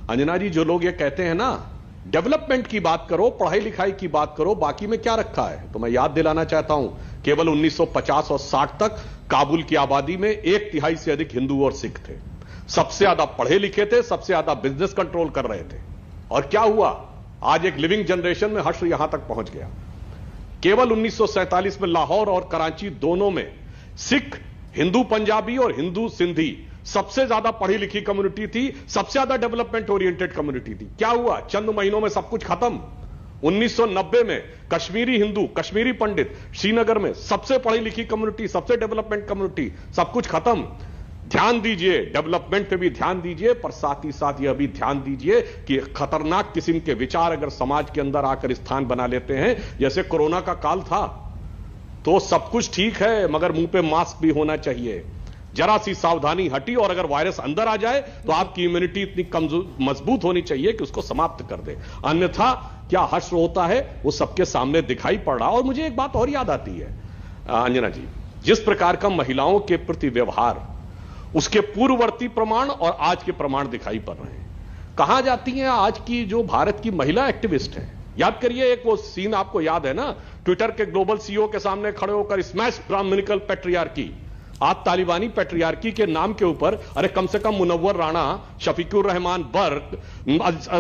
अंजना जी, जो लोग ये कहते हैं ना, डेवलपमेंट की बात करो, पढ़ाई लिखाई की बात करो, बाकी में क्या रखा है, तो मैं याद दिलाना चाहता हूं, केवल 1950 और 60 तक काबुल की आबादी में 1/3 से अधिक हिंदू और सिख थे। सबसे ज्यादा पढ़े लिखे थे, सबसे ज्यादा बिजनेस कंट्रोल कर रहे थे। और क्या हुआ, आज एक लिविंग जनरेशन में हश्र यहां तक पहुंच गया। केवल 1947 में लाहौर और कराची दोनों में सिख, हिंदू पंजाबी और हिंदू सिंधी सबसे ज्यादा पढ़ी लिखी कम्युनिटी थी, सबसे ज्यादा डेवलपमेंट ओरिएंटेड कम्युनिटी थी। क्या हुआ, चंद महीनों में सब कुछ खत्म। 1990 में कश्मीरी हिंदू, कश्मीरी पंडित, श्रीनगर में सबसे पढ़ी लिखी कम्युनिटी, सबसे डेवलपमेंट कम्युनिटी, सब कुछ खत्म। ध्यान दीजिए, डेवलपमेंट पे भी ध्यान दीजिए, पर साथ ही साथ यह भी ध्यान दीजिए कि खतरनाक किस्म के विचार अगर समाज के अंदर आकर स्थान बना लेते हैं, जैसे कोरोना का काल था, तो सब कुछ ठीक है, मगर मुंह पे मास्क भी होना चाहिए। जरा सी सावधानी हटी और अगर वायरस अंदर आ जाए तो आपकी इम्यूनिटी इतनी कमजोर मजबूत होनी चाहिए कि उसको समाप्त कर दे। अन्यथा क्या हश्र होता है वो सबके सामने दिखाई पड़ रहा। और मुझे एक बात और याद आती है अंजना जी, जिस प्रकार का महिलाओं के प्रति व्यवहार, उसके पूर्ववर्ती प्रमाण और आज के प्रमाण दिखाई पड़ रहे हैं। कहां जाती हैं आज की जो भारत की महिला एक्टिविस्ट है। याद करिए, एक वो सीन आपको याद है ना, ट्विटर के ग्लोबल सीईओ के सामने खड़े होकर स्मैश ब्राह्मणिकल पैट्रियार्की, आज तालिबानी पैट्रियार्की के नाम के ऊपर, अरे कम से कम मुनव्वर राणा, शफीकुर रहमान बर्क,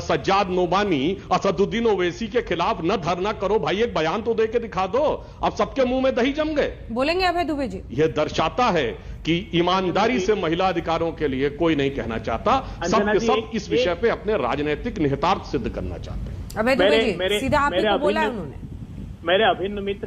सज्जाद नोबानी, असदुद्दीन ओवैसी के खिलाफ न धरना करो भाई, एक बयान तो दे के दिखा दो। अब सबके मुंह में दही जम गए। बोलेंगे अभय दुबे जी। यह दर्शाता है कि ईमानदारी से महिला अधिकारों के लिए कोई नहीं कहना चाहता, सब के सब इस विषय पे अपने राजनीतिक निहितार्थ सिद्ध करना चाहते हैं। अभय दुबे जी, सीधा आपने बोला उन्होंने, मेरे अभिन्न मित्र